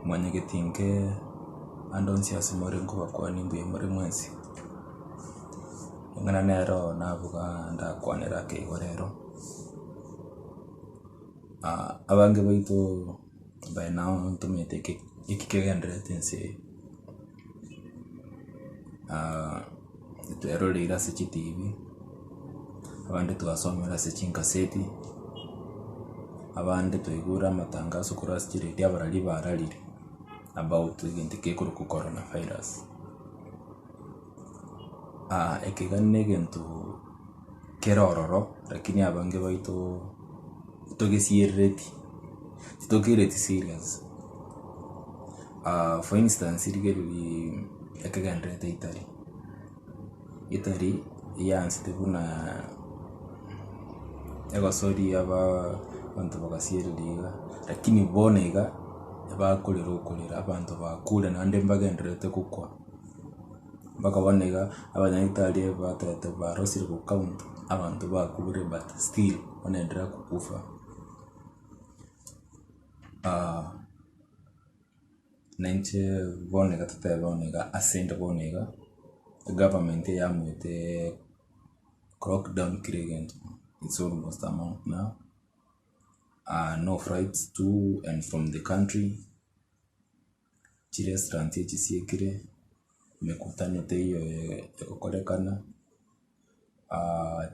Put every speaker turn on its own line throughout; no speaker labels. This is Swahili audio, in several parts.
mwenyekiti nke andonsiasi morengo wakwani mbuye muri mwezi ngana nero navuga ndakwanira keigo rero abange baitu by now ntumite ikigenderete nsi twerorera sichi TV abandi twasomera sichi nkaseti abandi twigura amatangazo kuri asitiri abarali baralire about the coronavirus. Ekigane gentu kerororo lakini abange baitu togesiereti tokireti serious. For instance irigeri ekigandrete Italy yansi tebuna ego sori aba bantu bagasiereliga lakini bonega bakolera abantu bakule nande mbagendrete kukwa bakabonega abanyayitali batete barosire ku count abantu bakure but still onendera kukufa. Nenche bonega tete bonega ascend bonega government yamwete lockdown kiregen. It's almost a month now. No flights to and from the country. Restaurant chisiekire mekutano teyo ekokolekana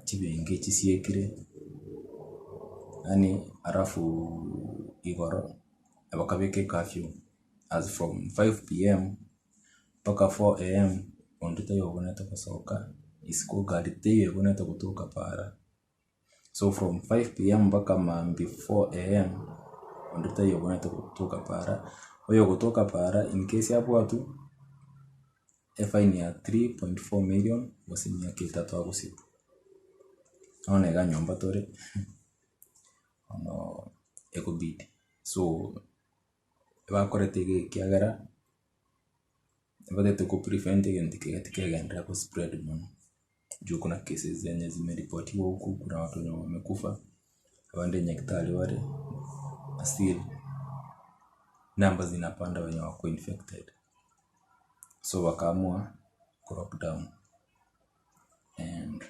chibenge chisiekire yani arafu igoro abakabeke curfew as from 5 p.m. mpaka 4 a.m. ondito yoboneta kusoka isiko gari teyo yoboneta kutoka para. So from 5 p.m. mpaka 4 a.m. ondito yoboneta kutoka para. Oyo kutoka para in case hapo watu fine ya 3.4 million wasimia kitatu hapo siku. Onega nyomba tore. Ekobidi. So bakorete kiagara badete ku prevent against ku spread mono. Juu kuna cases zenye zimeripotiwa huku, kuna watu wenye wamekufa. Wande nyektali wale still numbers zinapanda wenye wako infected. So wakaamua ku lockdown. And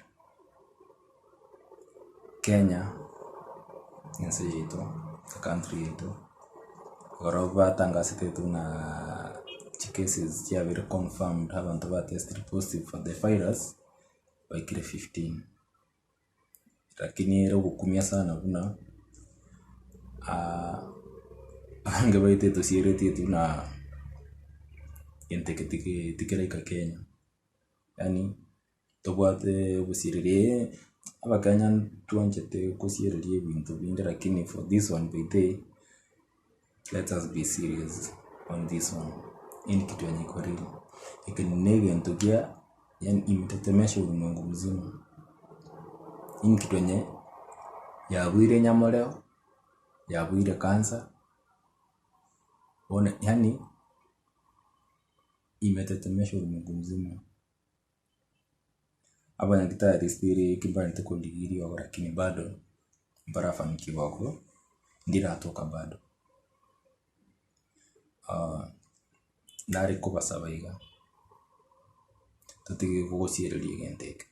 Kenya nchi yetu, the country yetu, goroba tangasite tuna cases ya very confirmed abantu ba tested positive for the virus by 15. Lakini ero gukumia sana kuna ange baite to sireti tuna tikireka Kenya. Yani tobwate busirire abakanya tuanchete kusirire bintu bindi lakini for this one baite let us be serious on this one. In kitu yenye korili ikinege ntokia yani imtetemesha ulimwengu mzima. In kitu yenye yabuire nyamoleo yabuire kansa one yani imetetemesha ulimwengu mzima. Abana kitari stiri kibanite kundigiri wa lakini bado barafanikiwa wako ndira atoka bado. Nari kubasabaiga tutige kugosireli agenteke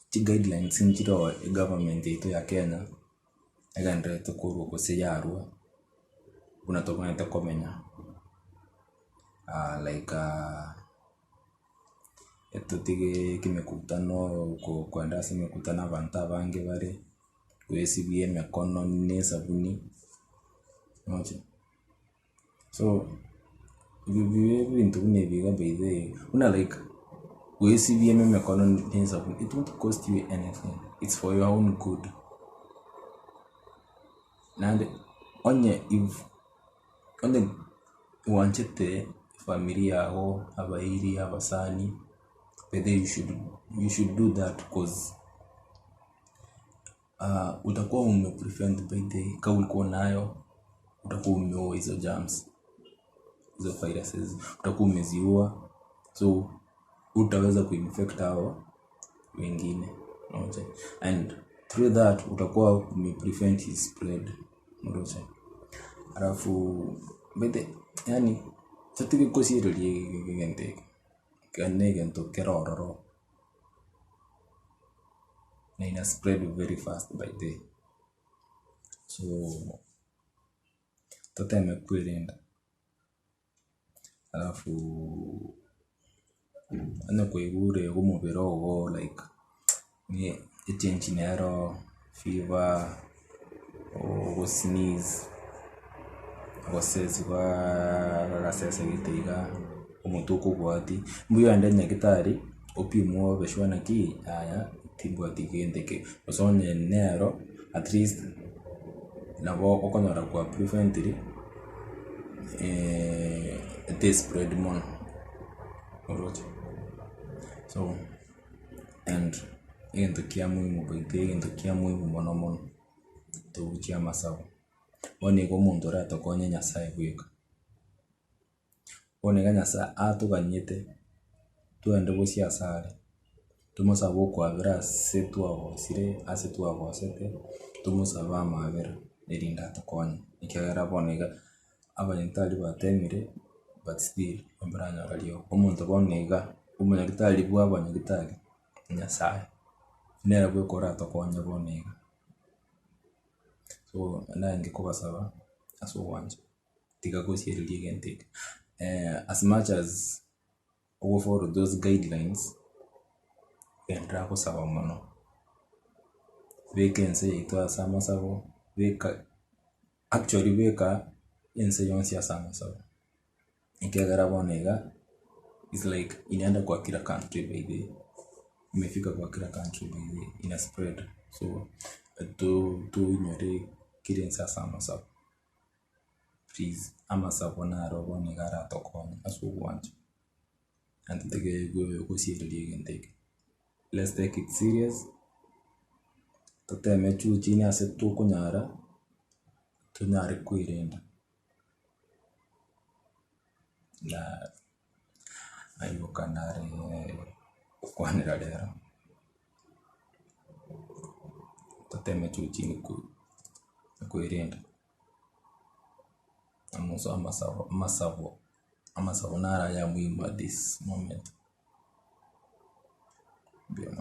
ti guidelines njiro government yetu ya Kenya agandre tukuru kusiyarwa unatokana komenya like tutige kimekutano kwenda simekutana abantu abange bare kwesibie mekono ne sabuni moja. So bintu nebiga baide una like kwesibie mekono ne sabuni, it won't cost you anything, it's for your own good. And onye if onye wanchete familia yao abairi abasani whether you should do that because utakuwa umeprevent by the kama ulikuwa nayo utakuwa umeoa hizo germs hizo viruses utakuwa umeziua, so utaweza kuinfect hao wengine. And through that utakuwa umeprevent his spread. Alafu bete yani tatike kosiririe gente kane gento kerororo na ina spread very fast by day. So toteme kwirinda. Alafu ano kwigure umubiri ogo like ni echange nero fever or sneeze gosesi gasese giteiga umutuku gwati mbuyo ande nyagitari opimwo beshwana ki aya timbo atigendeke osonye nero at least nabo okonyora kwa prevently this spread more oroche. So and into kia muhimu baite into kia muhimu mono tugukia masabu one go muntu ratokonye Nyasaye gwika one Nyasaye atuganyite tuende gucia sare tumusaba ukwabira setu abosire asetu abosete tumusaba amabira irinda tokonye ikagera bonega abanyantali batemire but still ombranya galio omuntu bonega umunyagitali bwa abanyagitali Nyasaye nera gwikora tokonye bonega. So nange kubasaba aso wanje tiga gosiririe gente as much as we follow those guidelines endra kusaba mono vacancy ito sama sabo veka actually veka inse yonsi asama sabo ikagara bonega is like inaenda kwa kila country by the imefika kwa kila country by the ina spread. So to nyore kirensa sama sabo please ama sabo na robo ni gara tokonye aso wanje and tege go siririe gente. Let's take it serious. Toteme chini ase tukunyara tunyare kwirinda na ayo kanare kwanira rero toteme chini kwirinda amuso amasabo nara ya muhimu at this moment. Bien.